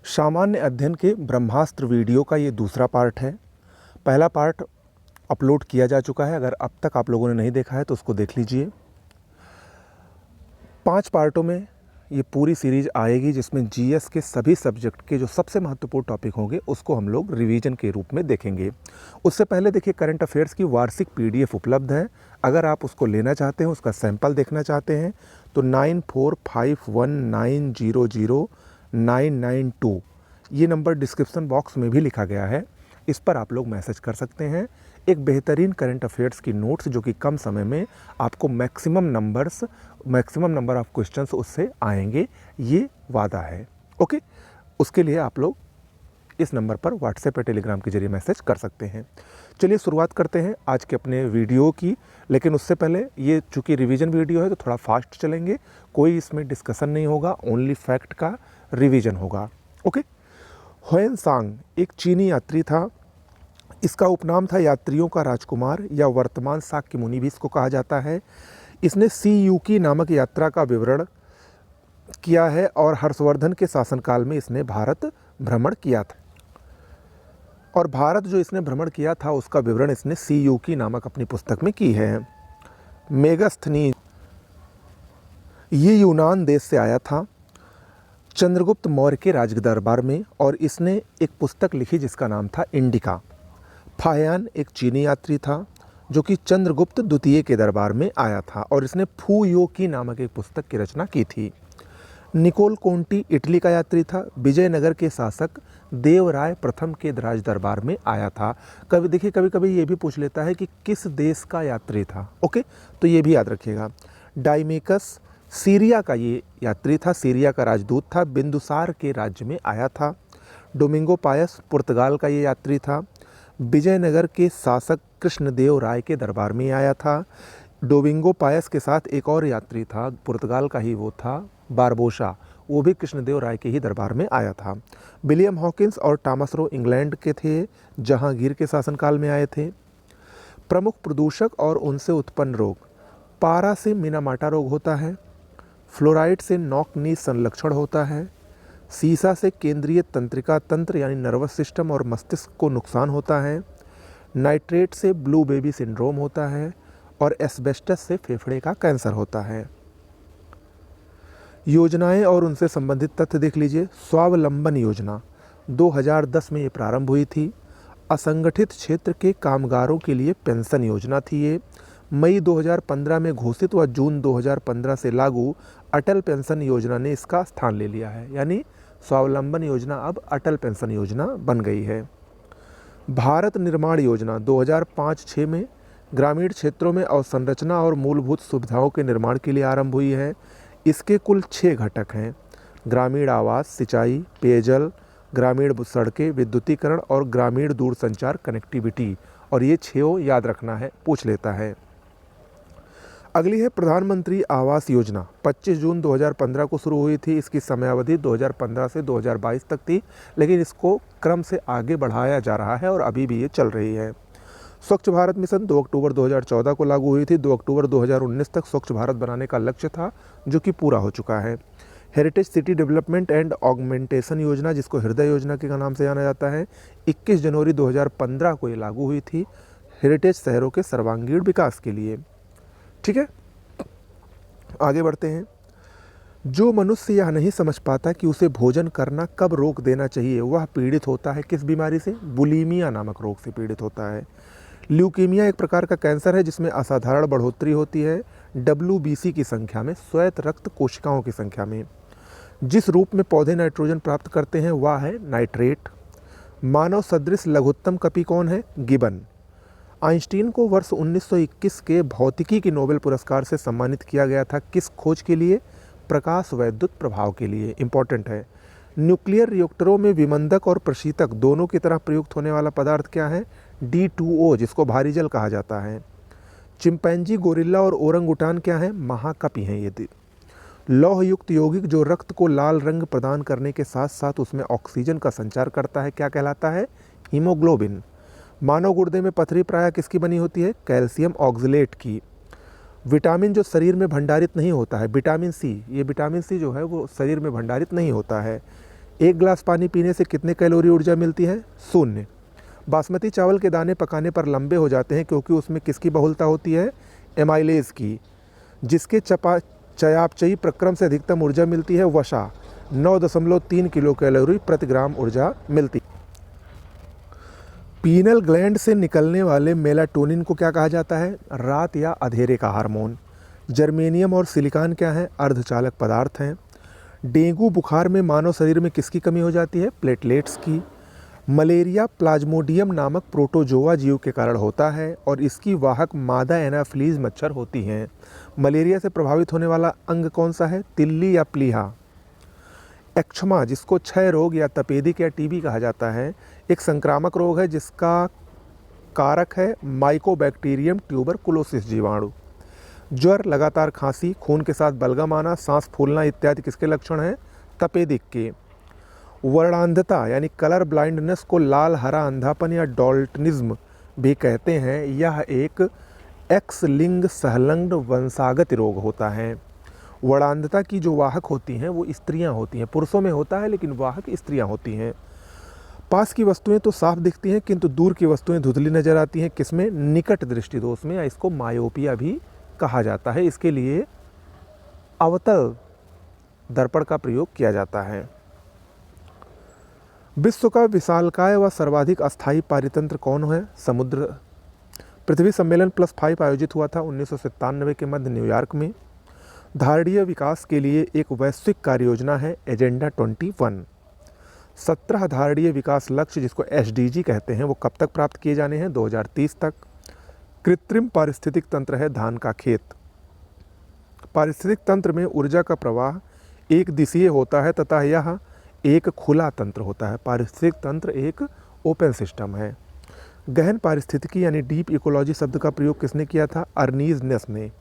सामान्य अध्ययन के ब्रह्मास्त्र वीडियो का ये दूसरा पार्ट है। पहला पार्ट अपलोड किया जा चुका है, अगर अब तक आप लोगों ने नहीं देखा है तो उसको देख लीजिए। 5 पार्टों में ये पूरी सीरीज आएगी, जिसमें जीएस के सभी सब्जेक्ट के जो सबसे महत्वपूर्ण टॉपिक होंगे उसको हम लोग रिवीजन के रूप में देखेंगे। उससे पहले देखिए, करंट अफेयर्स की वार्षिक पीडीएफ उपलब्ध है। अगर आप उसको लेना चाहते हैं, उसका सैंपल देखना चाहते हैं तो 9451900992 ये नंबर डिस्क्रिप्शन बॉक्स में भी लिखा गया है, इस पर आप लोग मैसेज कर सकते हैं। एक बेहतरीन करंट अफेयर्स की नोट्स जो कि कम समय में आपको मैक्सिमम नंबर ऑफ क्वेश्चंस उससे आएंगे, ये वादा है। ओके, उसके लिए आप लोग इस नंबर पर व्हाट्सएप या टेलीग्राम के जरिए मैसेज कर सकते हैं। चलिए शुरुआत करते हैं आज के अपने वीडियो की। लेकिन उससे पहले, ये चूँकि रिवीजन वीडियो है तो थोड़ा फास्ट चलेंगे, कोई इसमें डिस्कशन नहीं होगा, ओनली फैक्ट का रिवीजन होगा। ओके, ह्वेनसांग एक चीनी यात्री था। इसका उपनाम था यात्रियों का राजकुमार, या वर्तमान शाक्य मुनि भी इसको कहा जाता है। इसने सीयूकी नामक यात्रा का विवरण किया है और हर्षवर्धन के शासनकाल में इसने भारत भ्रमण किया था। और भारत जो इसने भ्रमण किया था उसका विवरण इसने सीयूकी नामक अपनी पुस्तक में की है। मेगास्थनीज ये यूनान देश से आया था, चंद्रगुप्त मौर्य के राज दरबार में, और इसने एक पुस्तक लिखी जिसका नाम था इंडिका। फाह्यान एक चीनी यात्री था जो कि चंद्रगुप्त द्वितीय के दरबार में आया था, और इसने फू यो की नामक एक पुस्तक की रचना की थी। निकोल कोंटी इटली का यात्री था, विजयनगर के शासक देवराय प्रथम के राज दरबार में आया था। कभी कभी ये भी पूछ लेता है कि किस देश का यात्री था। ओके, तो ये भी याद रखिएगा। डाइमेकस सीरिया का ये यात्री था, सीरिया का राजदूत था, बिंदुसार के राज्य में आया था। डोमिंगो पायस पुर्तगाल का ये यात्री था, विजयनगर के शासक कृष्णदेव राय के दरबार में आया था। डोमिंगो पायस के साथ एक और यात्री था, पुर्तगाल का ही वो था, बारबोसा, वो भी कृष्णदेव राय के ही दरबार में आया था। विलियम हॉकिंस और टॉमस रो इंग्लैंड के थे, जहांगीर के शासनकाल में आए थे। प्रमुख प्रदूषक और उनसे उत्पन्न रोग, पारा से मिनामाटा रोग होता है, फ्लोराइड से नॉक नी संलक्षण होता है, सीसा से केंद्रीय तंत्रिका तंत्र यानी नर्वस सिस्टम और मस्तिष्क को नुकसान होता है, नाइट्रेट से ब्लू बेबी सिंड्रोम होता है, और एस्बेस्टस से फेफड़े का कैंसर होता है। योजनाएं और उनसे संबंधित तथ्य देख लीजिए। स्वावलंबन योजना 2010 में ये प्रारंभ हुई थी। असंगठित क्षेत्र के कामगारों के लिए पेंशन योजना थी ये। मई 2015 में घोषित व जून 2015 से लागू अटल पेंशन योजना ने इसका स्थान ले लिया है, यानी स्वावलंबन योजना अब अटल पेंशन योजना बन गई है। भारत निर्माण योजना 2005-06 में ग्रामीण क्षेत्रों में अवसंरचना और मूलभूत सुविधाओं के निर्माण के लिए आरंभ हुई है। इसके कुल 6 घटक हैं: ग्रामीण आवास, सिंचाई, पेयजल, ग्रामीण सड़कें, विद्युतीकरण और ग्रामीण दूरसंचार कनेक्टिविटी। और ये 6 याद रखना है, पूछ लेता है। अगली है प्रधानमंत्री आवास योजना। 25 जून 2015 को शुरू हुई थी। इसकी समयावधि 2015 से 2022 तक थी, लेकिन इसको क्रम से आगे बढ़ाया जा रहा है और अभी भी ये चल रही है। स्वच्छ भारत मिशन 2 अक्टूबर 2014 को लागू हुई थी। 2 अक्टूबर 2019 तक स्वच्छ भारत बनाने का लक्ष्य था, जो कि पूरा हो चुका है। Heritage city development and augmentation योजना, जिसको हृदय योजना के नाम से जाना जाता है, 21 जनवरी 2015 को ये लागू हुई थी, हेरिटेज शहरों के सर्वांगीण विकास के लिए। ठीक है, आगे बढ़ते हैं। जो मनुष्य यह नहीं समझ पाता कि उसे भोजन करना कब रोक देना चाहिए, वह पीड़ित होता है किस बीमारी से? बुलीमिया नामक रोग से पीड़ित होता है। ल्यूकीमिया एक प्रकार का कैंसर है जिसमें असाधारण बढ़ोतरी होती है WBC की संख्या में, श्वेत रक्त कोशिकाओं की संख्या में। जिस रूप में पौधे नाइट्रोजन प्राप्त करते हैं वह है नाइट्रेट। मानव सदृश लघुत्तम कपि कौन है? गिबन। आइंस्टीन को वर्ष 1921 के भौतिकी की नोबेल पुरस्कार से सम्मानित किया गया था, किस खोज के लिए? प्रकाश वैद्युत प्रभाव के लिए। इंपॉर्टेंट है। न्यूक्लियर रिएक्टरों में विमंदक और प्रशीतक दोनों की तरह प्रयुक्त होने वाला पदार्थ क्या है? D2O, जिसको भारी जल कहा जाता है। चिंपैंजी, गोरिल्ला और ओरंगुटान क्या है? महाकपि हैं ये। लौह युक्त यौगिक जो रक्त को लाल रंग प्रदान करने के साथ साथ उसमें ऑक्सीजन का संचार करता है, क्या कहलाता है? हीमोग्लोबिन। मानव गुर्दे में पथरी प्रायः किसकी बनी होती है? कैल्शियम ऑक्सलेट की। विटामिन जो शरीर में भंडारित नहीं होता है, विटामिन सी, ये विटामिन सी जो है वो शरीर में भंडारित नहीं होता है। एक गिलास पानी पीने से कितने कैलोरी ऊर्जा मिलती है? 0। बासमती चावल के दाने पकाने पर लंबे हो जाते हैं क्योंकि उसमें किसकी बहुलता होती है? एमाइलेज की। जिसके चयापचयी प्रक्रम से अधिकतम ऊर्जा मिलती है? वसा। 9.3 किलो कैलोरी प्रति ग्राम ऊर्जा मिलती है। पीनल ग्लैंड से निकलने वाले मेलाटोनिन को क्या कहा जाता है? रात या अंधेरे का हार्मोन। जर्मेनियम और सिलिकॉन क्या है? अर्धचालक पदार्थ हैं। डेंगू बुखार में मानव शरीर में किसकी कमी हो जाती है? प्लेटलेट्स की। मलेरिया प्लाज्मोडियम नामक प्रोटोजोआ जीव के कारण होता है और इसकी वाहक मादा एनाफिलीज मच्छर होती हैं। मलेरिया से प्रभावित होने वाला अंग कौन सा है? तिल्ली या प्लीहा। एक्छमा, जिसको क्षय रोग या तपेदिक या टीबी कहा जाता है, एक संक्रामक रोग है जिसका कारक है माइकोबैक्टीरियम ट्यूबरकुलोसिस जीवाणु। ज्वर, लगातार खांसी, खून के साथ बलगम आना, सांस फूलना इत्यादि किसके लक्षण हैं? तपेदिक के। वर्णांधता यानी कलर ब्लाइंडनेस को लाल हरा अंधापन या डॉल्टनिज्म भी कहते हैं। यह एक एक्स लिंग सहलग्न वंशागत रोग होता है। वर्णांधता की जो वाहक होती हैं वो स्त्रियां होती हैं। पुरुषों में होता है लेकिन वाहक स्त्रियां होती हैं। पास की वस्तुएं तो साफ दिखती हैं किंतु दूर की वस्तुएं धुंधली नजर आती हैं। किसमें? निकट दृष्टि दोष में, या इसको मायोपिया भी कहा जाता है। इसके लिए अवतल दर्पण का प्रयोग किया जाता है। विश्व का विशालकाय व सर्वाधिक अस्थायी पारितंत्र कौन है? समुद्र। पृथ्वी सम्मेलन +5 आयोजित हुआ था 1997 के मध्य न्यूयॉर्क में। धारणीय विकास के लिए एक वैश्विक कार्य योजना है एजेंडा 21। 17 धारणीय विकास लक्ष्य जिसको SDG कहते हैं वो कब तक प्राप्त किए जाने हैं? 2030 तक। कृत्रिम पारिस्थितिक तंत्र है धान का खेत। पारिस्थितिक तंत्र में ऊर्जा का प्रवाह एक दिशीय होता है तथा यह एक खुला तंत्र होता है। पारिस्थितिक तंत्र एक ओपन सिस्टम है। गहन पारिस्थितिकी यानी डीप इकोलॉजी शब्द का प्रयोग किसने किया था? अर्नीज नेस ने।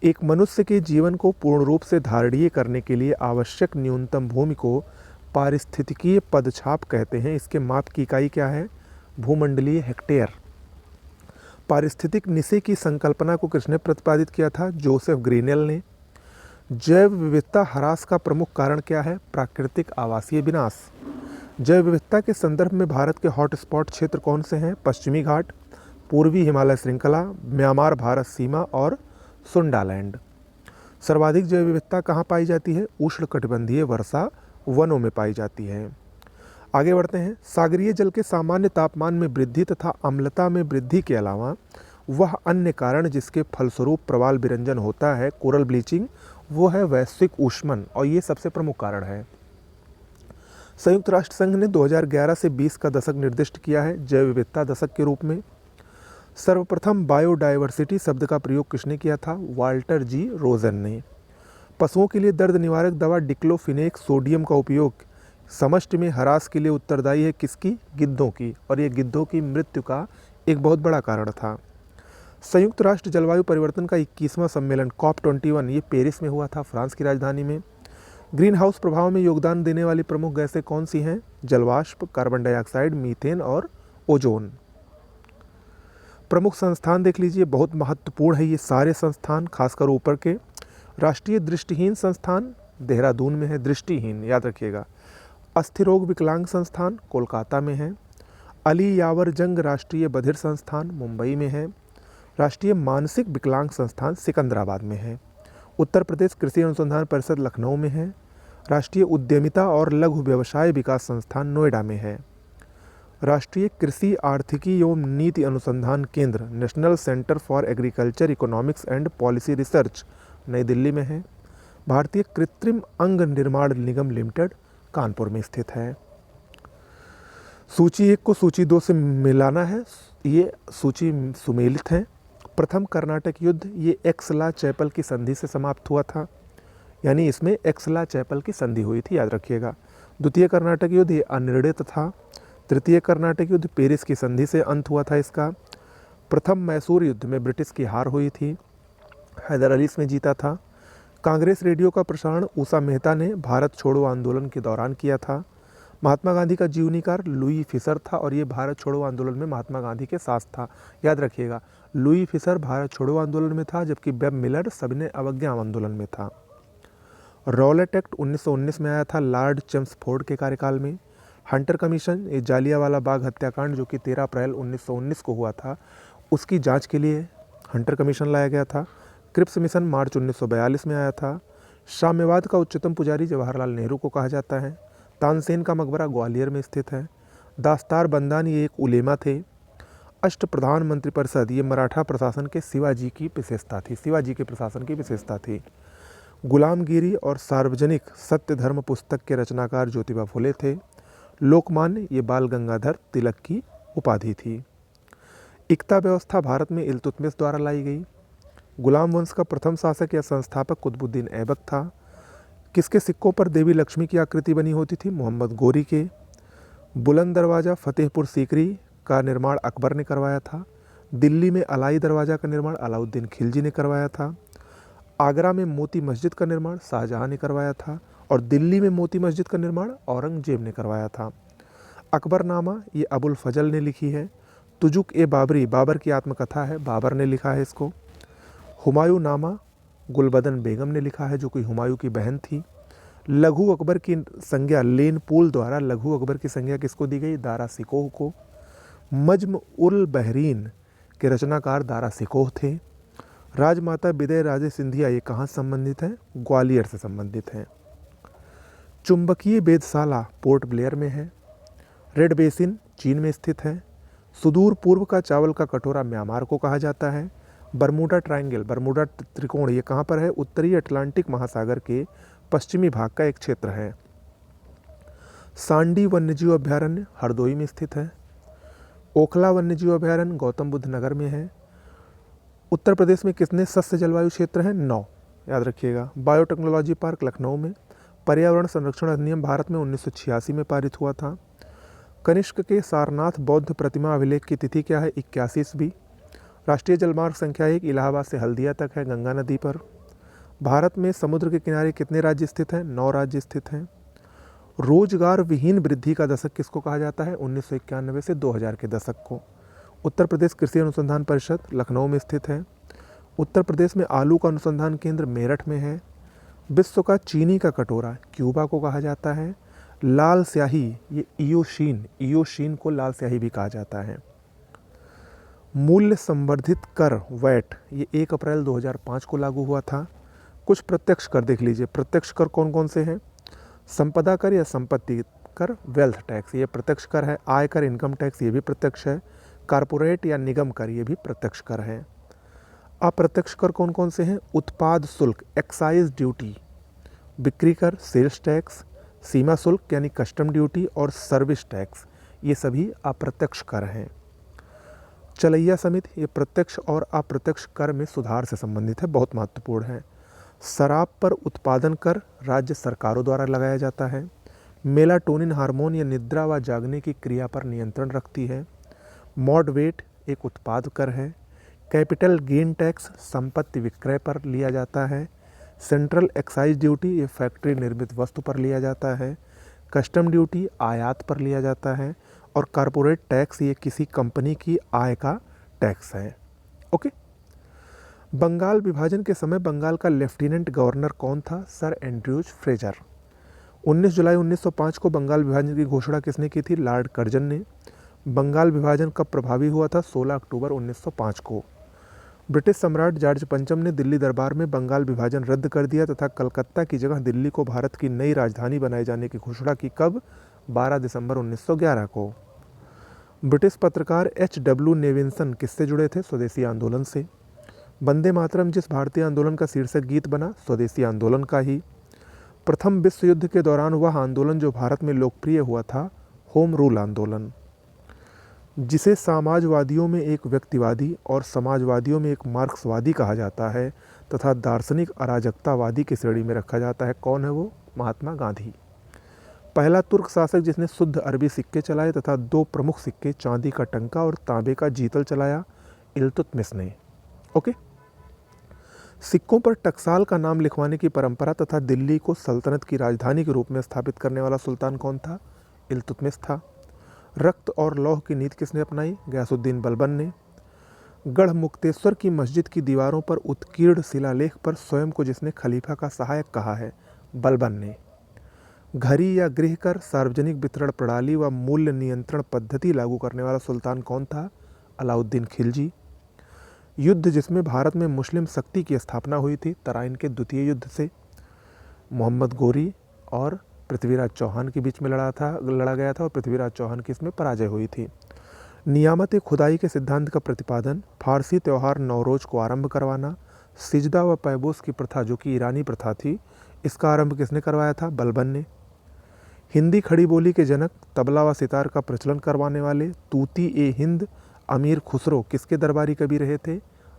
एक मनुष्य के जीवन को पूर्ण रूप से धारणीय करने के लिए आवश्यक न्यूनतम भूमि को पारिस्थितिकीय पदछाप कहते हैं। इसके माप की इकाई क्या है? भूमंडलीय हेक्टेयर। पारिस्थितिक निशे की संकल्पना को किसने प्रतिपादित किया था? जोसेफ ग्रीनेल ने। जैव विविधता ह्रास का प्रमुख कारण क्या है? प्राकृतिक आवासीय विनाश। जैव विविधता के संदर्भ में भारत के हॉटस्पॉट क्षेत्र कौन से हैं? पश्चिमी घाट, पूर्वी हिमालय श्रृंखला, म्यांमार भारत सीमा और सुंडालैंड। सर्वाधिक जैव विविधता कहाँ पाई जाती है? उष्णकटिबंधीय वर्षा वनों में पाई जाती है। आगे बढ़ते हैं। सागरीय जल के सामान्य तापमान में वृद्धि तथा अम्लता में वृद्धि के अलावा वह अन्य कारण जिसके फलस्वरूप प्रवाल विरंजन होता है, कोरल ब्लीचिंग, वो है वैश्विक ऊष्मन और ये सबसे प्रमुख कारण है। संयुक्त राष्ट्र संघ ने 2011 से 20 का दशक निर्दिष्ट किया है जैव विविधता दशक के रूप में। सर्वप्रथम बायोडाइवर्सिटी शब्द का प्रयोग किसने किया था? वाल्टर जी रोजन ने। पशुओं के लिए दर्द निवारक दवा डिक्लोफिनेक सोडियम का उपयोग समष्टि में ह्रास के लिए उत्तरदायी है किसकी? गिद्धों की, और ये गिद्धों की मृत्यु का एक बहुत बड़ा कारण था। संयुक्त राष्ट्र जलवायु परिवर्तन का 21वां सम्मेलन COP21 ये पेरिस में हुआ था, फ्रांस की राजधानी में। ग्रीन हाउस प्रभाव में योगदान देने वाली प्रमुख गैसें कौन सी हैं? जलवाष्प, कार्बन डाइऑक्साइड, मीथेन और ओजोन। प्रमुख संस्थान देख लीजिए, बहुत महत्वपूर्ण है ये सारे संस्थान, खासकर ऊपर के। राष्ट्रीय दृष्टिहीन संस्थान देहरादून में है, दृष्टिहीन याद रखिएगा। अस्थिरोग विकलांग संस्थान कोलकाता में है। अली यावर जंग राष्ट्रीय बधिर संस्थान मुंबई में है। राष्ट्रीय मानसिक विकलांग संस्थान सिकंदराबाद में है। उत्तर प्रदेश कृषि अनुसंधान परिषद लखनऊ में है। राष्ट्रीय उद्यमिता और लघु व्यवसाय विकास संस्थान नोएडा में है। राष्ट्रीय कृषि आर्थिकी एवं नीति अनुसंधान केंद्र national centre for agriculture economics and policy research नई दिल्ली में है। भारतीय कृत्रिम अंग निर्माण निगम लिमिटेड कानपुर में स्थित है। सूची 1 को सूची 2 से मिलाना है, ये सूची सुमेलित है। प्रथम कर्नाटक युद्ध ये एक्सला चैपल की संधि से समाप्त हुआ था, यानी इसमें एक्सला चैपल की संधि हुई थी, याद रखिएगा। द्वितीय कर्नाटक युद्ध ये अनिर्णित था। तृतीय कर्नाटक युद्ध पेरिस की संधि से अंत हुआ था इसका। प्रथम मैसूर युद्ध में ब्रिटिश की हार हुई थी, हैदर अली इसमें जीता था। कांग्रेस रेडियो का प्रसारण ऊषा मेहता ने भारत छोड़ो आंदोलन के दौरान किया था। महात्मा गांधी का जीवनीकार लुई फिशर था और ये भारत छोड़ो आंदोलन में महात्मा गांधी के साथ था, याद रखिएगा। लुई फिशर भारत छोड़ो आंदोलन में था जबकि वेब मिलर सविनय अवज्ञा आंदोलन में था। रॉलेट एक्ट 1919 में आया था लॉर्ड चेम्सफोर्ड के कार्यकाल में। हंटर कमीशन, ये जालियांवाला बाग हत्याकांड जो कि 13 अप्रैल 1919 को हुआ था, उसकी जांच के लिए हंटर कमीशन लाया गया था। क्रिप्स मिशन मार्च 1942 में आया था। साम्यवाद का उच्चतम पुजारी जवाहरलाल नेहरू को कहा जाता है। तानसेन का मकबरा ग्वालियर में स्थित है। दास्तार बंदान ये एक उलेमा थे। अष्टप्रधान मंत्रिपरिषद ये मराठा प्रशासन के शिवाजी की विशेषता थी, शिवाजी के प्रशासन की विशेषता थी। गुलामगिरी और सार्वजनिक सत्य धर्म पुस्तक के रचनाकार ज्योतिबा फुले थे। लोकमान्य ये बाल गंगाधर तिलक की उपाधि थी। इक्ता व्यवस्था भारत में इल्तुतमिश द्वारा लाई गई। गुलाम वंश का प्रथम शासक या संस्थापक कुतुबुद्दीन ऐबक था। किसके सिक्कों पर देवी लक्ष्मी की आकृति बनी होती थी? मोहम्मद गोरी के। बुलंद दरवाज़ा फतेहपुर सीकरी का निर्माण अकबर ने करवाया था। दिल्ली में अलाई दरवाज़ा का निर्माण अलाउद्दीन खिलजी ने करवाया था। आगरा में मोती मस्जिद का निर्माण शाहजहां ने करवाया था और दिल्ली में मोती मस्जिद का निर्माण औरंगजेब ने करवाया था। अकबरनामा ये अबुल फजल ने लिखी है। तुजुक ए बाबरी, बाबर की आत्मकथा है, बाबर ने लिखा है इसको। हुमायूं नामा गुलबदन बेगम ने लिखा है जो कि हुमायूं की बहन थी। लघु अकबर की संज्ञा लेन पूल द्वारा लघु अकबर की संज्ञा किसको दी गई? दारा सिकोह को। मज्म उल बहरीन के रचनाकार दारा सिकोह थे। राजमाता विदय राजे सिंधिया ये कहाँ संबंधित हैं? ग्वालियर से संबंधित हैं। चुंबकीय वेधशाला पोर्ट ब्लेयर में है। रेड बेसिन चीन में स्थित है। सुदूर पूर्व का चावल का कटोरा म्यांमार को कहा जाता है। बरमूडा ट्रायंगल, बरमूडा त्रिकोण ये कहाँ पर है? उत्तरी अटलांटिक महासागर के पश्चिमी भाग का एक क्षेत्र है। सांडी वन्यजीव अभयारण्य हरदोई में स्थित है। ओखला वन्यजीव अभयारण्य गौतम बुद्ध नगर में है। उत्तर प्रदेश में कितने सस्य जलवायु क्षेत्र हैं? 9, याद रखिएगा। बायोटेक्नोलॉजी पार्क लखनऊ में। पर्यावरण संरक्षण अधिनियम भारत में 1986 में पारित हुआ था। कनिष्क के सारनाथ बौद्ध प्रतिमा अभिलेख की तिथि क्या है? 81 ईस्वी। राष्ट्रीय जलमार्ग संख्या 1 इलाहाबाद से हल्दिया तक है, गंगा नदी पर। भारत में समुद्र के किनारे कितने राज्य स्थित हैं? 9 राज्य स्थित हैं। रोजगार विहीन वृद्धि का दशक किसको कहा जाता है? 1991 से 2000 के दशक को। उत्तर प्रदेश कृषि अनुसंधान परिषद लखनऊ में स्थित है। उत्तर प्रदेश में आलू का अनुसंधान केंद्र मेरठ में है। विश्व का चीनी का कटोरा क्यूबा को कहा जाता है। लाल स्याही ये इयोशीन को लाल स्याही भी कहा जाता है। मूल्य संवर्धित कर वैट ये 1 अप्रैल 2005 को लागू हुआ था। कुछ प्रत्यक्ष कर देख लीजिए। प्रत्यक्ष कर कौन कौन से हैं? संपदा कर या संपत्ति कर, वेल्थ टैक्स ये प्रत्यक्ष कर है। आयकर इनकम टैक्स ये भी प्रत्यक्ष है। कारपोरेट या निगम कर ये भी प्रत्यक्ष कर है। अप्रत्यक्ष कर कौन कौन से हैं? उत्पाद शुल्क एक्साइज ड्यूटी, बिक्री कर सेल्स टैक्स, सीमा शुल्क यानी कस्टम ड्यूटी और सर्विस टैक्स ये सभी अप्रत्यक्ष कर हैं। चलैया समिति ये प्रत्यक्ष और अप्रत्यक्ष कर में सुधार से संबंधित है, बहुत महत्वपूर्ण है। शराब पर उत्पादन कर राज्य सरकारों द्वारा लगाया जाता है। मेलाटोनिन हार्मोन या निद्रा व जागने की क्रिया पर नियंत्रण रखती है। मॉडवेट एक उत्पाद कर है। कैपिटल गेन टैक्स संपत्ति विक्रय पर लिया जाता है। सेंट्रल एक्साइज ड्यूटी ये फैक्ट्री निर्मित वस्तु पर लिया जाता है। कस्टम ड्यूटी आयात पर लिया जाता है। और कारपोरेट टैक्स ये किसी कंपनी की आय का टैक्स है। ओके। बंगाल विभाजन के समय बंगाल का लेफ्टिनेंट गवर्नर कौन था? Sir Andrews Fraser. 19 जुलाई 1905 को बंगाल विभाजन की घोषणा किसने की थी? लॉर्ड कर्जन ने। बंगाल विभाजन कब प्रभावी हुआ था? 16 अक्टूबर 1905 को। ब्रिटिश सम्राट जॉर्ज पंचम ने दिल्ली दरबार में बंगाल विभाजन रद्द कर दिया तथा कलकत्ता की जगह दिल्ली को भारत की नई राजधानी बनाए जाने की घोषणा की। कब? 12 दिसंबर 1911 को। ब्रिटिश पत्रकार H.W. नेविंसन किससे जुड़े थे? स्वदेशी आंदोलन से। वंदे मातरम जिस भारतीय आंदोलन का शीर्षक गीत बना, स्वदेशी आंदोलन का ही। प्रथम विश्व युद्ध के दौरान वह आंदोलन जो भारत में लोकप्रिय हुआ था, होम रूल आंदोलन। जिसे समाजवादियों में एक व्यक्तिवादी और समाजवादियों में एक मार्क्सवादी कहा जाता है तथा दार्शनिक अराजकतावादी की श्रेणी में रखा जाता है, कौन है वो? महात्मा गांधी। पहला तुर्क शासक जिसने शुद्ध अरबी सिक्के चलाए तथा 2 प्रमुख सिक्के चांदी का टंका और तांबे का जीतल चलाया, इल्तुतमिश ने। ओके। सिक्कों पर टकसाल का नाम लिखवाने की परंपरा तथा दिल्ली को सल्तनत की राजधानी के रूप में स्थापित करने वाला सुल्तान कौन था? इल्तुतमिश था। रक्त और लौह की नीति किसने अपनाई? गयासुद्दीन बलबन ने। गढ़ मुक्तेश्वर की मस्जिद की दीवारों पर उत्कीर्ण शिलालेख पर स्वयं को जिसने खलीफा का सहायक कहा है, बलबन ने। घरी या गृह कर, सार्वजनिक वितरण प्रणाली व मूल्य नियंत्रण पद्धति लागू करने वाला सुल्तान कौन था? अलाउद्दीन खिलजी। युद्ध जिसमें भारत में मुस्लिम शक्ति की स्थापना हुई थी तराइन के द्वितीय युद्ध से, मोहम्मद गोरी और पृथ्वीराज चौहान के बीच में लड़ा गया था और पृथ्वीराज चौहान की इसमें पराजय हुई थी। नियामत खुदाई के सिद्धांत का प्रतिपादन, फारसी त्यौहार नौरोज को आरंभ करवाना, सिजदा व पैबोस की प्रथा जो कि ईरानी प्रथा थी, इसका आरंभ किसने करवाया था? बलबन ने। हिंदी खड़ी बोली के जनक, तबला व सितार का प्रचलन करवाने वाले तूती ए हिंद अमीर खुसरो किसके दरबारी कवि रहे थे?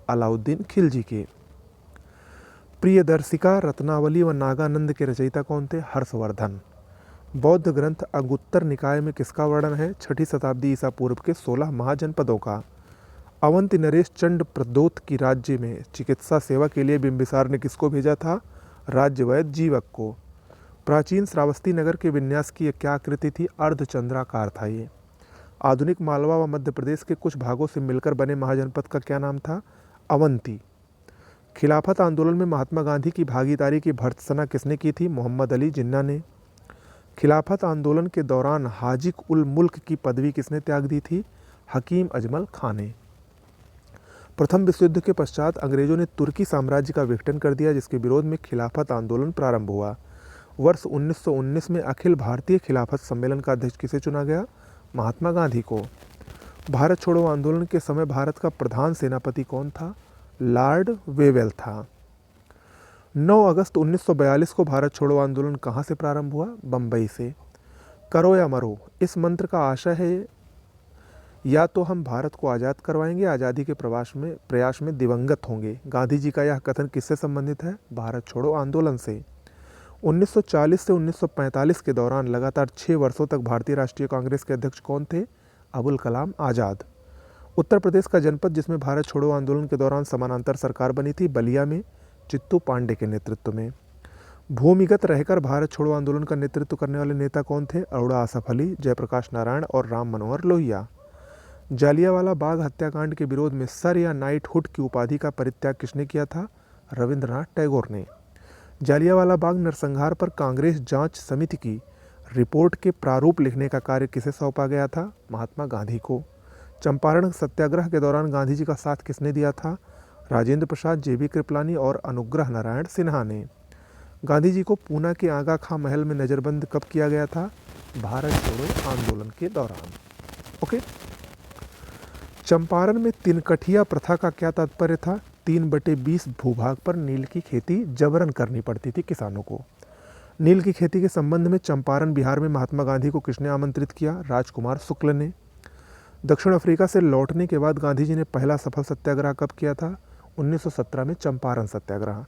अलाउद्दीन खिलजी के। प्रियदर्शिका, रत्नावली व नागानंद के रचयिता कौन थे? हर्षवर्धन। बौद्ध ग्रंथ अंगुत्तर निकाय में किसका वर्णन है? 6ठी शताब्दी ईसा पूर्व के 16 महाजनपदों का। अवंती नरेश चंड प्रदोत की राज्य में चिकित्सा सेवा के लिए बिंबिसार ने किसको भेजा था? राज्य वैद्य जीवक को। प्राचीन श्रावस्ती नगर के विन्यास की क्या आकृति थी? अर्धचंद्राकार था ये। आधुनिक मालवा व मध्य प्रदेश के कुछ भागों से मिलकर बने महाजनपद का क्या नाम था? अवंती। खिलाफत आंदोलन में महात्मा गांधी की भागीदारी की भर्त्सना किसने की थी? मोहम्मद अली जिन्ना ने। खिलाफत आंदोलन के दौरान हाजिक उल मुल्क की पदवी किसने त्याग दी थी? हकीम अजमल खां ने। प्रथम विश्व युद्ध के पश्चात अंग्रेजों ने तुर्की साम्राज्य का विघटन कर दिया, जिसके विरोध में खिलाफत आंदोलन प्रारंभ हुआ। वर्ष 1919 में अखिल भारतीय खिलाफत सम्मेलन का अध्यक्ष किसे चुना गया? महात्मा गांधी को। भारत छोड़ो आंदोलन के समय भारत का प्रधान सेनापति कौन था? लॉर्ड वेवेल था। 9 अगस्त 1942 को भारत छोड़ो आंदोलन कहाँ से प्रारंभ हुआ? बम्बई से। करो या मरो, इस मंत्र का आशय है या तो हम भारत को आज़ाद करवाएंगे, आज़ादी के प्रयास में दिवंगत होंगे। गांधी जी का यह कथन किससे संबंधित है? भारत छोड़ो आंदोलन से। 1940 से 1945 के दौरान लगातार 6 वर्षों तक भारतीय राष्ट्रीय कांग्रेस के अध्यक्ष कौन थे? अबुल कलाम आज़ाद। उत्तर प्रदेश का जनपद जिसमें भारत छोड़ो आंदोलन के दौरान समानांतर सरकार बनी थी, बलिया में चित्तू पांडे के नेतृत्व में। भूमिगत रहकर भारत छोड़ो आंदोलन का नेतृत्व करने वाले नेता कौन थे? अरोड़ा आसफ अली, जयप्रकाश नारायण और राम मनोहर लोहिया। जालियांवाला बाग हत्याकांड के विरोध में सर या नाइटहुड की उपाधि का परित्याग किसने किया था? रविंद्रनाथ टैगोर ने। जालियांवाला बाग नरसंहार पर कांग्रेस जांच समिति की रिपोर्ट के प्रारूप लिखने का कार्य किसे सौंपा गया था? महात्मा गांधी को। चंपारण सत्याग्रह के दौरान गांधी जी का साथ किसने दिया था? राजेंद्र प्रसाद, जेबी कृपलानी और अनुग्रह नारायण सिन्हा ने। गांधी जी को पूना के आगा खां महल में नज़रबंद कब किया गया था? भारत छोड़ो आंदोलन के दौरान। ओके। चंपारण में तिनकठिया प्रथा का क्या तात्पर्य था? 3/20 भूभाग पर नील की खेती जबरन करनी पड़ती थी किसानों को। नील की खेती के संबंध में चंपारण बिहार में महात्मा गांधी को किसने आमंत्रित किया? राजकुमार शुक्ल ने। दक्षिण अफ्रीका से लौटने के बाद गांधी जी ने पहला सफल सत्याग्रह कब किया था? 1917 में चंपारण सत्याग्रह।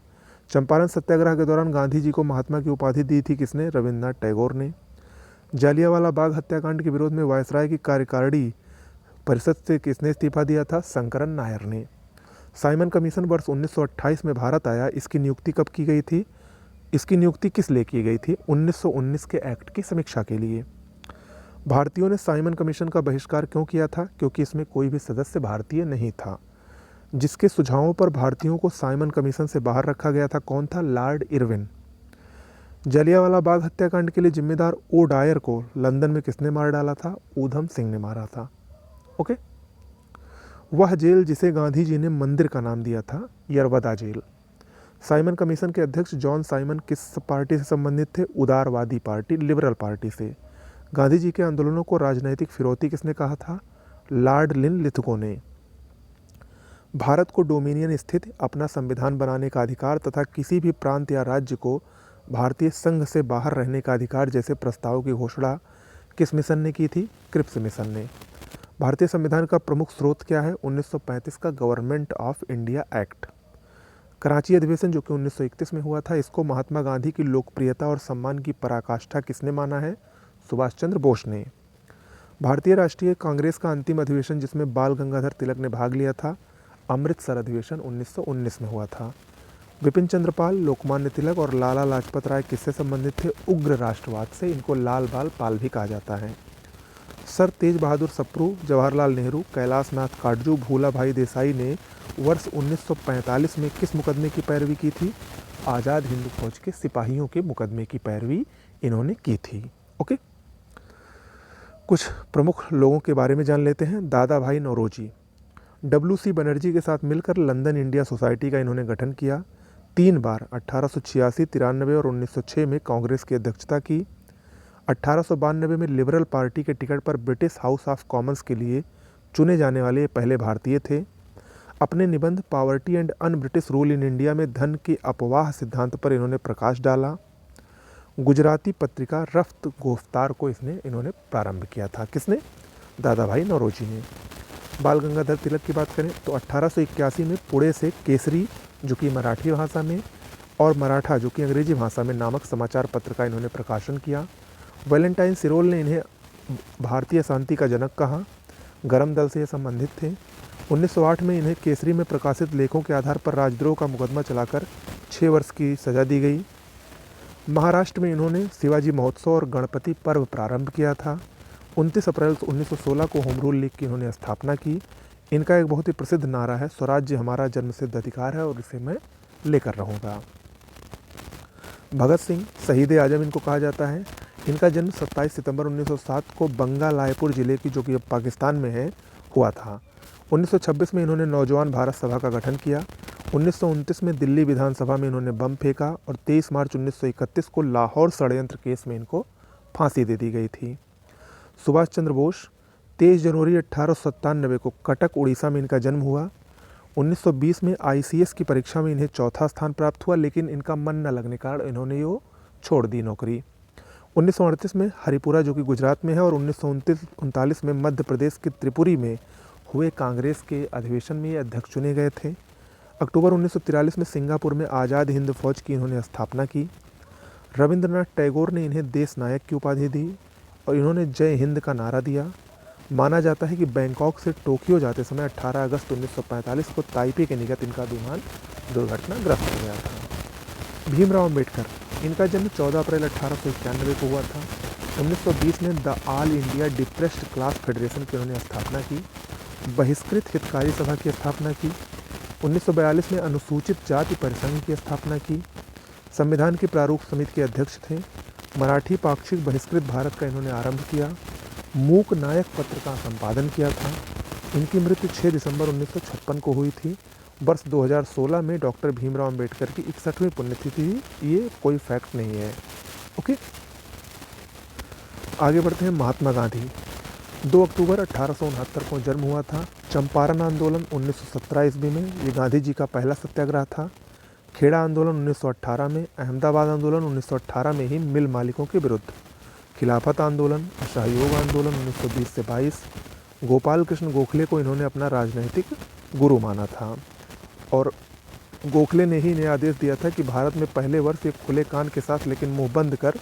चंपारण सत्याग्रह के दौरान गांधी जी को महात्मा की उपाधि दी थी किसने? रविंद्रनाथ टैगोर ने। जालियांवाला बाग हत्याकांड के विरोध में वायसराय की कार्यकारिणी परिषद से किसने इस्तीफा दिया था? शंकरन नायर ने। साइमन कमीशन वर्ष 1928 में भारत आया, इसकी नियुक्ति कब की गई थी? इसकी नियुक्ति किस लिए की गई थी? 1919 के एक्ट की समीक्षा के लिए। भारतीयों ने साइमन कमीशन का बहिष्कार क्यों किया था? क्योंकि इसमें कोई भी सदस्य भारतीय नहीं था। जिसके सुझावों पर भारतीयों को साइमन कमीशन से बाहर रखा गया था कौन था? Lord Irwin. जालियांवाला बाग हत्याकांड के लिए जिम्मेदार ओ डायर को लंदन में किसने मार डाला था? ऊधम सिंह ने मारा था। ओके। वह जेल जिसे गांधी जी ने मंदिर का नाम दिया था, यरवदा जेल। साइमन कमीशन के अध्यक्ष जॉन साइमन किस पार्टी से संबंधित थे? उदारवादी पार्टी, लिबरल पार्टी से। गांधी जी के आंदोलनों को राजनैतिक फिरौती किसने कहा था? लॉर्ड लिन लिथगो ने। भारत को डोमिनियन स्थित अपना संविधान बनाने का अधिकार तथा किसी भी प्रांत या राज्य को भारतीय संघ से बाहर रहने का अधिकार जैसे प्रस्ताव की घोषणा किस मिशन ने की थी? क्रिप्स मिशन ने। भारतीय संविधान का प्रमुख स्रोत क्या है? 1935 का government of India act. Karachi अधिवेशन जो कि 1931 में हुआ था, इसको महात्मा गांधी की लोकप्रियता और सम्मान की पराकाष्ठा किसने माना है? सुभाष चंद्र बोस ने। भारतीय राष्ट्रीय कांग्रेस का अंतिम अधिवेशन जिसमें बाल गंगाधर तिलक ने भाग लिया था, अमृतसर अधिवेशन 1919 में हुआ था। विपिन चंद्र पाल, लोकमान्य तिलक और लाला लाजपत राय किससे संबंधित थे? उग्र राष्ट्रवाद से। इनको लाल बाल पाल भी कहा जाता है। सर तेज बहादुर सप्रू, जवाहरलाल नेहरू, कैलाश नाथ काटजू, भूला भाई देसाई ने वर्ष 1945 में किस मुकदमे की पैरवी की थी? आज़ाद हिंद फौज के सिपाहियों के मुकदमे की पैरवी इन्होंने की थी। ओके, कुछ प्रमुख लोगों के बारे में जान लेते हैं। दादा भाई नौरोजी, WC बनर्जी के साथ मिलकर लंदन इंडिया सोसाइटी का इन्होंने गठन किया। 3 बार 1886, 93 और 1906 में कांग्रेस की अध्यक्षता की। 1892 में लिबरल पार्टी के टिकट पर ब्रिटिश हाउस ऑफ कॉमन्स के लिए चुने जाने वाले पहले भारतीय थे। अपने निबंध poverty and un British rule in India में धन के अपवाह सिद्धांत पर इन्होंने प्रकाश डाला। गुजराती पत्रिका रफ्त गोफ्तार को इन्होंने प्रारंभ किया था। किसने? दादा भाई नौरोजी ने। बाल गंगाधर तिलक की बात करें तो 1881 में पुणे से केसरी, जो कि मराठी भाषा में, और मराठा, जो कि अंग्रेजी भाषा में, नामक समाचार पत्र का इन्होंने प्रकाशन किया। वैलेंटाइन सिरोल ने इन्हें भारतीय शांति का जनक कहा। गरम दल से ये संबंधित थे। 1908 में इन्हें केसरी में प्रकाशित लेखों के आधार पर राजद्रोह का मुकदमा चलाकर 6 वर्ष की सज़ा दी गई। महाराष्ट्र में इन्होंने शिवाजी महोत्सव और गणपति पर्व प्रारंभ किया था। 29 अप्रैल 1916 को होम रूल लीग की इन्होंने स्थापना की। इनका एक बहुत ही प्रसिद्ध नारा है, स्वराज्य हमारा जन्मसिद्ध अधिकार है और इसे मैं लेकर रहूँगा। भगत सिंह, शहीद आजम इनको कहा जाता है। इनका जन्म 27 सितंबर 1907 को बंगालायपुर ज़िले की, जो कि अब पाकिस्तान में है, हुआ था। 1926 में इन्होंने नौजवान भारत सभा का गठन किया। 1929 में दिल्ली विधानसभा में इन्होंने बम फेंका और 23 मार्च 1931 को लाहौर षड्यंत्र केस में इनको फांसी दे दी गई थी। सुभाष चंद्र बोस, 23 जनवरी 1897 को कटक, उड़ीसा में इनका जन्म हुआ। 1920 में ICS की परीक्षा में इन्हें चौथा स्थान प्राप्त हुआ, लेकिन इनका मन न लगने के कारण इन्होंने वो छोड़ दी नौकरी। 1938 में हरिपुरा, जो कि गुजरात में है, और 1939 में मध्य प्रदेश के त्रिपुरी में हुए कांग्रेस के अधिवेशन में ये अध्यक्ष चुने गए थे। अक्टूबर 1943 में सिंगापुर में आज़ाद हिंद फौज की इन्होंने स्थापना की। रविंद्रनाथ टैगोर ने इन्हें देश नायक की उपाधि दी और इन्होंने जय हिंद का नारा दिया। माना जाता है कि बैंकॉक से टोक्यो जाते समय 18 अगस्त 1945 को ताइपे के निकट इनका विमान दुर्घटनाग्रस्त हो गया था। भीमराव अम्बेडकर, इनका जन्म 14 अप्रैल 1891 को हुआ था। 1920 में the all India depressed class federation की उन्होंने स्थापना की। बहिष्कृत हितकारी सभा की स्थापना की। 1942 में अनुसूचित जाति परिसंघ की स्थापना की। संविधान की प्रारूप समिति के अध्यक्ष थे। मराठी पाक्षिक बहिष्कृत भारत का इन्होंने आरंभ किया। मूक नायक पत्र का संपादन किया था। इनकी मृत्यु 6 दिसंबर 1956 को हुई थी। वर्ष 2016 में डॉक्टर भीमराव अम्बेडकर की 61वीं पुण्यतिथि थी। ये कोई फैक्ट नहीं है। ओके, आगे बढ़ते हैं। महात्मा गांधी, 2 अक्टूबर 1869 को जन्म हुआ था। चंपारण आंदोलन 1917 ईस्वी में ये गांधी जी का पहला सत्याग्रह था। खेड़ा आंदोलन 1918 में, अहमदाबाद आंदोलन 1918 में ही मिल मालिकों के विरुद्ध, खिलाफत आंदोलन, असहयोग आंदोलन 1920 से 22। गोपाल कृष्ण गोखले को इन्होंने अपना राजनैतिक गुरु माना था और गोखले ने ही इन्हें आदेश दिया था कि भारत में पहले वर्ष एक खुले कान के साथ लेकिन मुंह बंद कर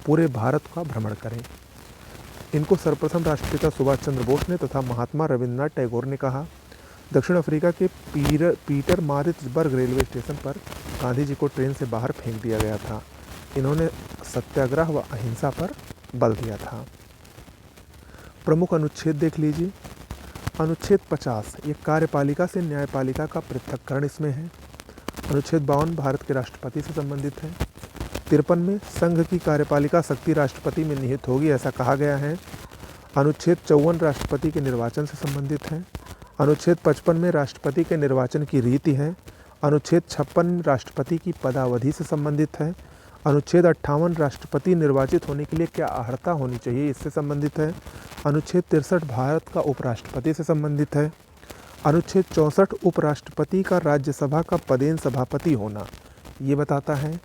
पूरे भारत का भ्रमण करें। इनको सर्वप्रथम राष्ट्रपिता सुभाष चंद्र बोस ने तथा महात्मा रविंद्रनाथ टैगोर ने कहा। दक्षिण अफ्रीका के पीटर मारिट्सबर्ग रेलवे स्टेशन पर गांधी जी को ट्रेन से बाहर फेंक दिया गया था। इन्होंने सत्याग्रह व अहिंसा पर बल दिया था। प्रमुख अनुच्छेद देख लीजिए। अनुच्छेद 50, ये कार्यपालिका से न्यायपालिका का पृथक्करण इसमें है। अनुच्छेद 52 भारत के राष्ट्रपति से संबंधित है। 53 में संघ की कार्यपालिका शक्ति राष्ट्रपति में निहित होगी, ऐसा कहा गया है। अनुच्छेद 54 राष्ट्रपति के निर्वाचन से संबंधित है। अनुच्छेद 55 में राष्ट्रपति के निर्वाचन की रीति है। अनुच्छेद 56 राष्ट्रपति की पदावधि से संबंधित है। अनुच्छेद 58 राष्ट्रपति निर्वाचित होने के लिए क्या अर्हता होनी चाहिए, इससे संबंधित है। अनुच्छेद 63 भारत का उपराष्ट्रपति से संबंधित है। अनुच्छेद 64 उपराष्ट्रपति का राज्यसभा का पदेन सभापति होना, ये बताता है।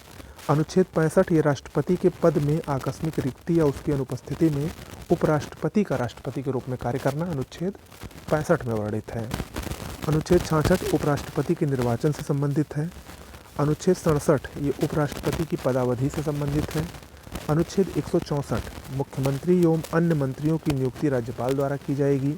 अनुच्छेद 65 ये राष्ट्रपति के पद में आकस्मिक रिक्ति या उसकी अनुपस्थिति में उपराष्ट्रपति का राष्ट्रपति के रूप में कार्य करना अनुच्छेद 65 में वर्णित है। अनुच्छेद 66 उपराष्ट्रपति के निर्वाचन से संबंधित है। अनुच्छेद 67 ये उपराष्ट्रपति की पदावधि से संबंधित है। अनुच्छेद 164 मुख्यमंत्री एवं अन्य मंत्रियों की नियुक्ति राज्यपाल द्वारा की जाएगी।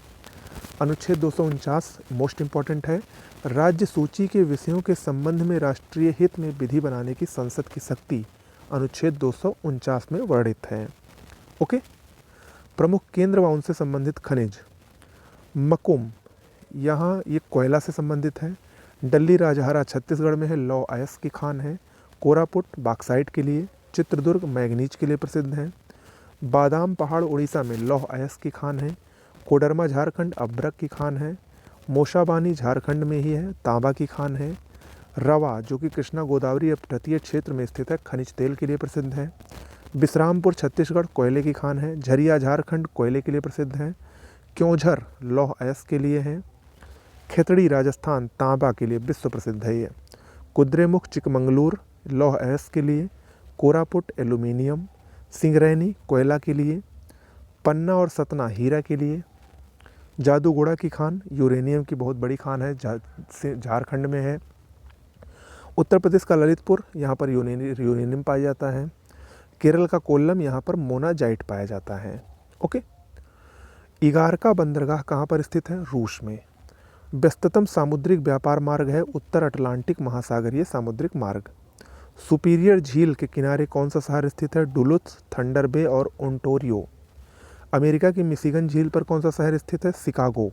अनुच्छेद 249 मोस्ट इम्पॉर्टेंट है, राज्य सूची के विषयों के संबंध में राष्ट्रीय हित में विधि बनाने की संसद की शक्ति अनुच्छेद 249 में वर्णित है। ओके, प्रमुख केंद्र व उनसे संबंधित खनिज। मकुम, यहाँ ये कोयला से संबंधित है। डल्ली राजहरा छत्तीसगढ़ में है, लौ अयस्क की खान है। कोरापुट बॉक्साइट के लिए, चित्रदुर्ग मैंगनीज के लिए प्रसिद्ध है। बादाम पहाड़ उड़ीसा में लौह अयस्क की खान है। कोडरमा झारखंड अभ्रक की खान है। मोशाबानी झारखंड में ही है, तांबा की खान है। रवा जो कि कृष्णा गोदावरी तटीय क्षेत्र में स्थित है, खनिज तेल के लिए प्रसिद्ध है। बिश्रामपुर छत्तीसगढ़ कोयले की खान है। झरिया झारखंड कोयले के लिए प्रसिद्ध है। क्योंझर लौह अयस्क के लिए है। खेतड़ी राजस्थान तांबा के लिए विश्व प्रसिद्ध है ये। कुद्रेमुख चिकमंगलूर लौह अयस्क के लिए। कोरापुट एल्यूमिनियम। सिंगरैनी कोयला के लिए। पन्ना और सतना हीरा के लिए। जादूगोड़ा की खान यूरेनियम की बहुत बड़ी खान है, झारखंड में है। उत्तर प्रदेश का ललितपुर, यहाँ पर यूरेनियम पाया जाता है। केरल का कोल्लम, यहाँ पर मोनाजाइट पाया जाता है। ओके। इगारका बंदरगाह कहाँ पर स्थित है? रूस में। व्यस्ततम सामुद्रिक व्यापार मार्ग है उत्तर अटलांटिक महासागरीय सामुद्रिक मार्ग। सुपीरियर झील के किनारे कौन सा शहर स्थित है? डुलुथ, थंडर बे और ओंटारियो। अमेरिका की मिशिगन झील पर कौन सा शहर स्थित है? शिकागो।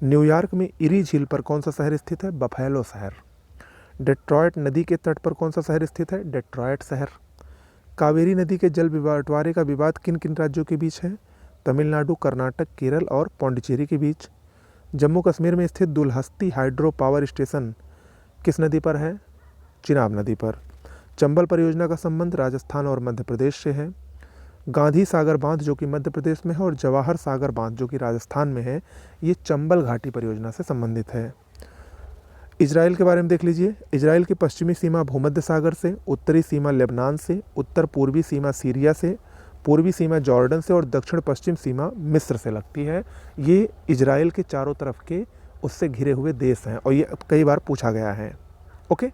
न्यूयॉर्क में इरी झील पर कौन सा शहर स्थित है? बफेलो शहर। डेट्रॉयट नदी के तट पर कौन सा शहर स्थित है? डेट्रॉयट शहर। कावेरी नदी के जल बंटवारे का विवाद किन किन राज्यों के बीच है? तमिलनाडु, कर्नाटक, केरल और पौंडीचेरी के बीच। जम्मू कश्मीर में स्थित दुलहस्ती हाइड्रो पावर स्टेशन किस नदी पर है? चिनाब नदी पर। चंबल परियोजना का संबंध राजस्थान और मध्य प्रदेश से है। गांधी सागर बांध जो कि मध्य प्रदेश में है और जवाहर सागर बांध जो कि राजस्थान में है, ये चंबल घाटी परियोजना से संबंधित है। इजराइल के बारे में देख लीजिए। इजराइल की पश्चिमी सीमा भूमध्य सागर से, उत्तरी सीमा लेबनान से, उत्तर पूर्वी सीमा सीरिया से, पूर्वी सीमा जॉर्डन से और दक्षिण पश्चिम सीमा मिस्र से लगती है। ये इजराइल के चारों तरफ के उससे घिरे हुए देश हैं और ये कई बार पूछा गया है। ओके,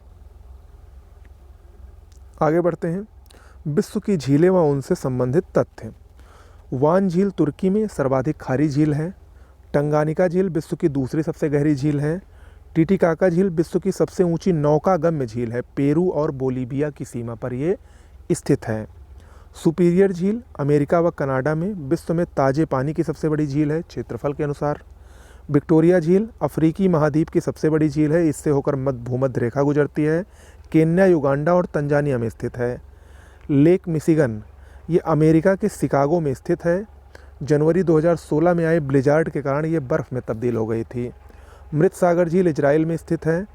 आगे बढ़ते हैं। विश्व की झीलें व उनसे संबंधित तथ्य। वान झील तुर्की में सर्वाधिक खारी झील है। टंगानिका झील विश्व की दूसरी सबसे गहरी झील है। टीटीकाका झील विश्व की सबसे ऊंची नौकागम्य झील है। पेरू और बोलीविया की सीमा पर ये स्थित है। सुपीरियर झील अमेरिका व कनाडा में विश्व में ताजे पानी की सबसे बड़ी झील है क्षेत्रफल के अनुसार। विक्टोरिया झील अफ्रीकी महाद्वीप की सबसे बड़ी झील है, इससे होकर भूमध्य रेखा गुजरती है। केन्या, युगांडा और तंजानिया में स्थित है। लेक मिशिगन ये अमेरिका के शिकागो में स्थित है। जनवरी 2016 में आए ब्लिजार्ड के कारण ये बर्फ़ में तब्दील हो गई थी। मृत सागर झील इजराइल में स्थित है।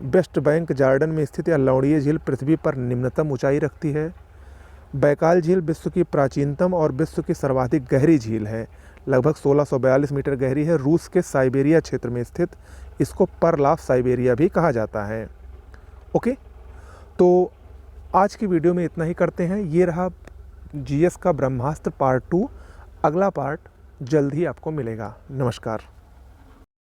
वेस्ट बैंक जॉर्डन में स्थित लौड़ीय झील पृथ्वी पर निम्नतम ऊंचाई रखती है। बैकाल झील विश्व की प्राचीनतम और विश्व की सर्वाधिक गहरी झील है, लगभग 1642 मीटर गहरी है। रूस के साइबेरिया क्षेत्र में स्थित, इसको पर्ल ऑफ साइबेरिया भी कहा जाता है। ओके, तो आज की वीडियो में इतना ही करते हैं। ये रहा जीएस का ब्रह्मास्त्र पार्ट 2। अगला पार्ट जल्द ही आपको मिलेगा। नमस्कार।